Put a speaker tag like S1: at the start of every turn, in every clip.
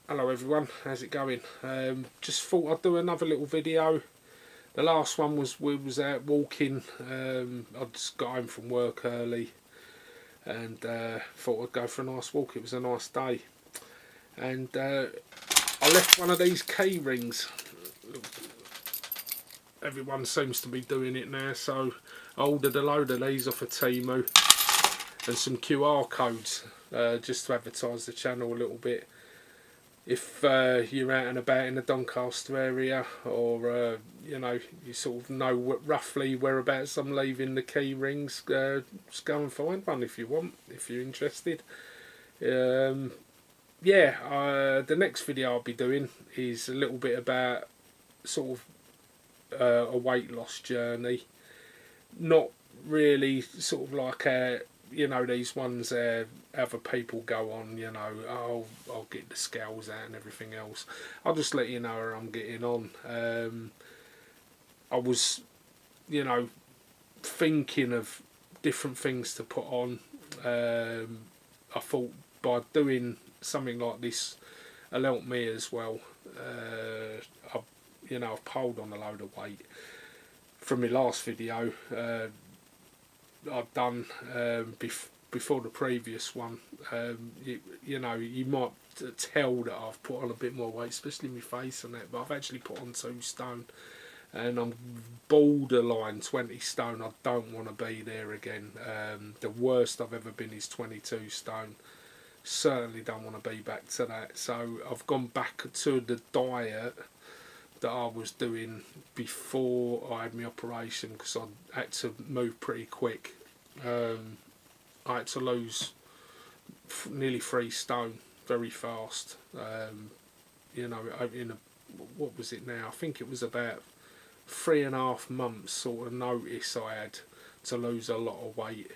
S1: Hello everyone, how's it going? Just thought I'd do another little video. The last one was we was out walking. I just got home from work early and thought I'd go for a nice walk. It was a nice day, and I left one of these key rings. Everyone seems to be doing it now, so I ordered a load of these off of Temu and some QR codes just to advertise the channel a little bit. If you're out and about in the Doncaster area, or you sort of know roughly whereabouts I'm leaving the key rings, just go and find one if you want, if you're interested. The next video I'll be doing is a little bit about sort of a weight loss journey. Not really sort of like these ones other people go on, I'll get the scales out and everything else. I'll just let you know where I'm getting on. I was, thinking of different things to put on. I thought by doing something like this will help me as well. I've pulled on a load of weight from my last video. I've done before the previous one. You might tell that I've put on a bit more weight, especially my face and that, but I've actually put on 2 stone and I'm borderline 20 stone. I don't want to be there again. The worst I've ever been is 22 stone. Certainly don't want to be back to that, so I've gone back to the diet that I was doing before I had my operation, because I had to move pretty quick. I had to lose nearly 3 stone very fast. What was it now? I think it was about 3.5 months sort of notice I had to lose a lot of weight,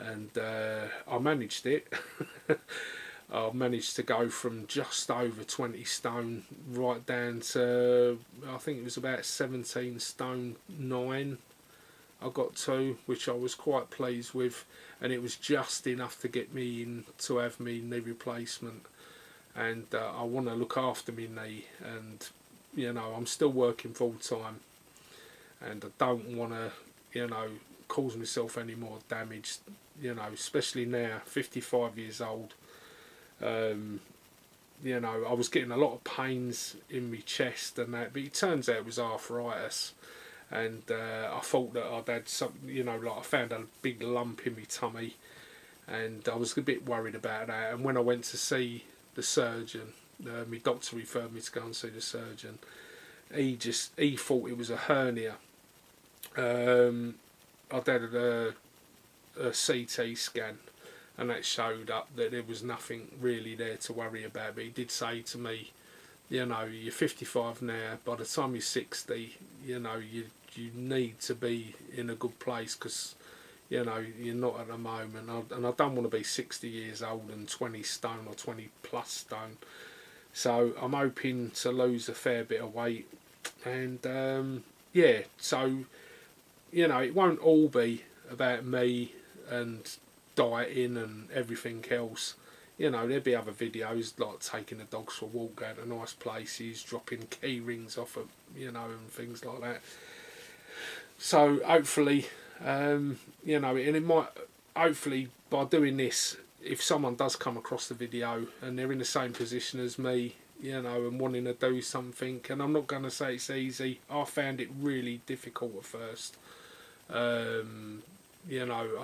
S1: and I managed it. I managed to go from just over 20 stone right down to, I think it was about 17 stone 9 I got to, which I was quite pleased with, and it was just enough to get me in to have me knee replacement. And I want to look after my knee, and I'm still working full time, and I don't want to cause myself any more damage, especially now, 55 years old. I was getting a lot of pains in my chest and that, but it turns out it was arthritis, and I thought that I'd had something, like I found a big lump in my tummy, and I was a bit worried about that. And when I went to see the surgeon, my doctor referred me to go and see the surgeon. He thought it was a hernia. I'd had a CT scan, and that showed up that there was nothing really there to worry about. But he did say to me, you're 55 now, by the time you're 60, you need to be in a good place, because you're not at the moment, and I don't want to be 60 years old and 20 stone or 20 plus stone. So I'm hoping to lose a fair bit of weight, and so it won't all be about me and dieting and everything else. There'll be other videos like taking the dogs for a walk, going to nice places, dropping key rings off of, and things like that. So hopefully, and it might, hopefully by doing this, if someone does come across the video and they're in the same position as me, and wanting to do something, and I'm not going to say it's easy. I found it really difficult at first. I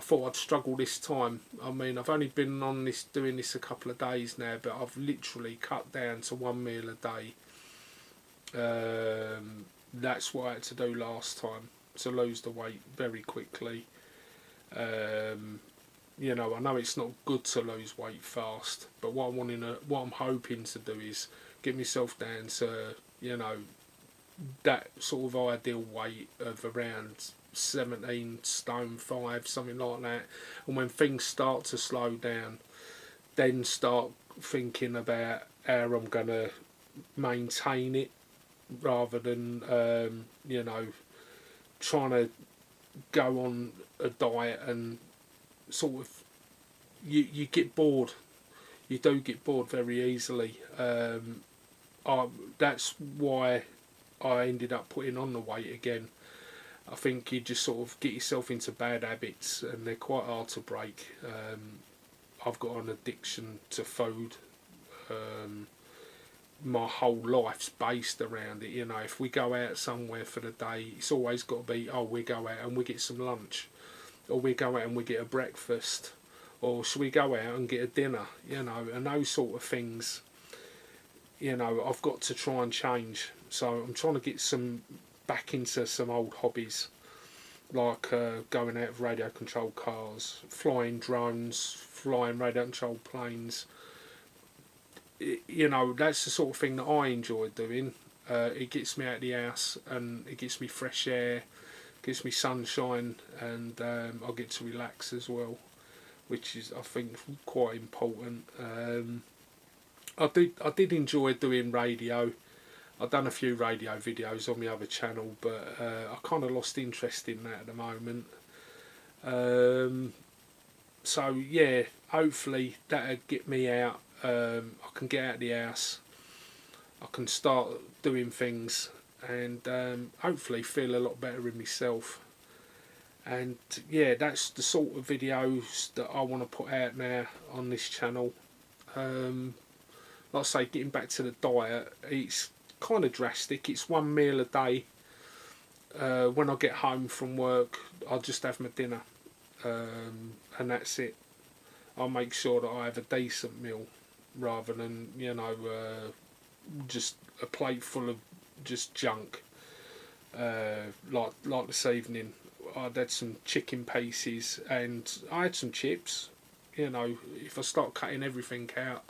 S1: thought I'd struggle this time. I mean, I've only been on this, doing this a couple of days now, but I've literally cut down to 1 meal a day. That's what I had to do last time, to lose the weight very quickly. I know it's not good to lose weight fast, but what I'm hoping to do is get myself down to, that sort of ideal weight of around 17 stone 5, something like that. And when things start to slow down, then start thinking about how I'm going to maintain it, rather than trying to go on a diet and sort of you get bored. you do get bored very easily. That's why I ended up putting on the weight again. I think you just sort of get yourself into bad habits, and they're quite hard to break. I've got an addiction to food. My whole life's based around it. You know, if we go out somewhere for the day, it's always got to be, oh, we go out and we get some lunch, or we go out and we get a breakfast, or should we go out and get a dinner? You know, and those sort of things. You know, I've got to try and change. So I'm trying to get back into some old hobbies, like going out of radio controlled cars, flying drones, flying radio controlled planes. You know, that's the sort of thing that I enjoy doing. It gets me out of the house, and it gives me fresh air, gives me sunshine, and I get to relax as well, which is, I think, quite important. I did enjoy doing radio. I've done a few radio videos on my other channel, but I kind of lost interest in that at the moment. So yeah, hopefully that'll get me out. I can get out of the house. I can start doing things, and hopefully feel a lot better in myself. And yeah, that's the sort of videos that I want to put out now on this channel. Like I say, getting back to the diet, it's kind of drastic. It's one meal a day. When I get home from work, I'll just have my dinner, and that's it. I'll make sure that I have a decent meal, rather than, you know, just a plate full of just junk. Like this evening, I'd had some chicken pieces and I had some chips. You know, if I start cutting everything out,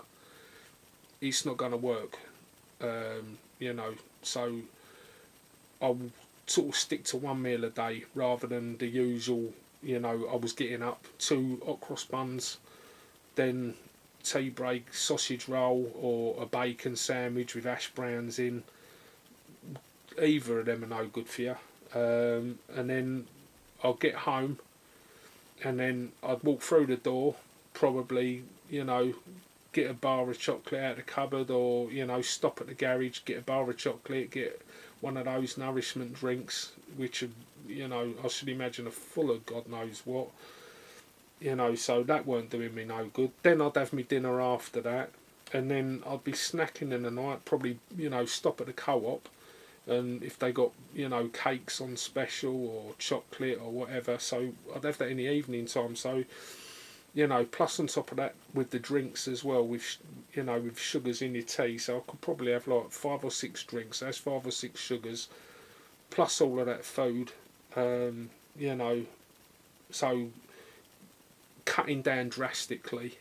S1: it's not going to work. You know, so I'll sort of stick to one meal a day rather than the usual. You know, I was getting up 2 hot cross buns, then tea break, sausage roll, or a bacon sandwich with hash browns in. Either of them are no good for you. And then I'll get home, and then I'd walk through the door, probably, you know, get a bar of chocolate out of the cupboard, or, you know, stop at the garage, get a bar of chocolate, get one of those nourishment drinks, which are, you know, I should imagine are full of God knows what. You know, so that weren't doing me no good. Then I'd have my dinner after that, and then I'd be snacking in the night, probably, you know, stop at the Co-op, and if they got, you know, cakes on special or chocolate or whatever, so I'd have that in the evening time. So, you know, plus on top of that with the drinks as well, with, you know, with sugars in your tea, so I could probably have like 5 or 6 drinks. That's 5 or 6 sugars, plus all of that food. You know, so cutting down drastically,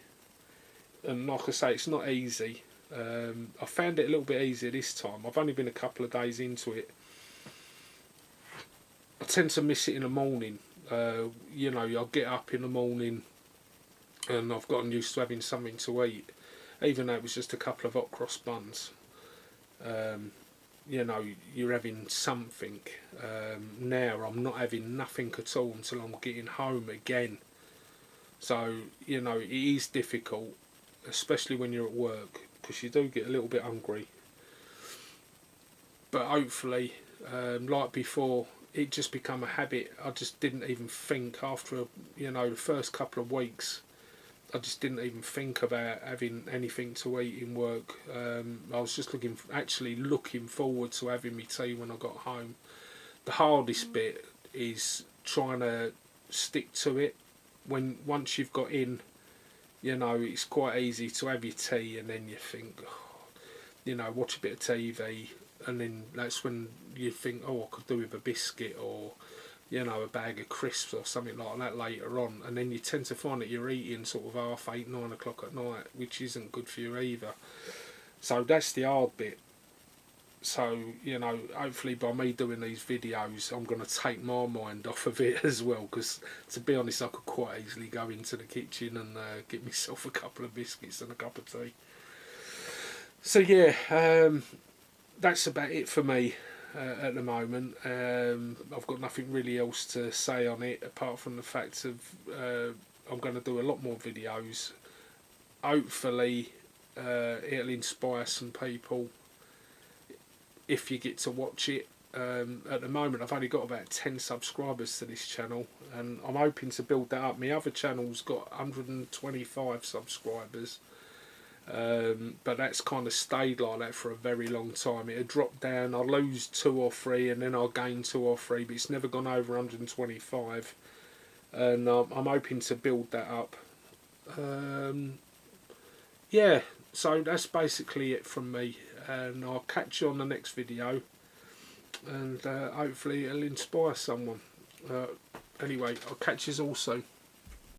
S1: and like I say, it's not easy. I found it a little bit easier this time. I've only been a couple of days into it. I tend to miss it in the morning. You know, I'll get up in the morning and I've gotten used to having something to eat, even though it was just a couple of hot cross buns. You know, you're having something. Now I'm not having nothing at all until I'm getting home again. So, you know, it is difficult, especially when you're at work, because you do get a little bit hungry. But hopefully, like before, it just become a habit. I just didn't even think after, you know, the first couple of weeks. I just didn't even think about having anything to eat in work. I was just actually looking forward to having my tea when I got home. The hardest bit is trying to stick to it. Once you've got in, you know, it's quite easy to have your tea and then you think, oh, you know, watch a bit of TV, and then that's when you think, oh, I could do with a biscuit, or, you know, a bag of crisps or something like that later on, and then you tend to find that you're eating sort of 8:30, 9 o'clock at night, which isn't good for you either. So that's the hard bit. So, you know, hopefully by me doing these videos, I'm going to take my mind off of it as well, because to be honest, I could quite easily go into the kitchen and get myself a couple of biscuits and a cup of tea. So yeah, that's about it for me at the moment. I've got nothing really else to say on it, apart from the fact of I'm going to do a lot more videos. hopefully it'll inspire some people if you get to watch it. At the moment I've only got about 10 subscribers to this channel, and I'm hoping to build that up. My other channel's got 125 subscribers, but that's kind of stayed like that for a very long time. It'll drop down, I'll lose 2 or 3 and then I'll gain 2 or 3, but it's never gone over 125, and I'm hoping to build that up. Yeah, so that's basically it from me, and I'll catch you on the next video, and hopefully it'll inspire someone. Anyway, I'll catch you all soon.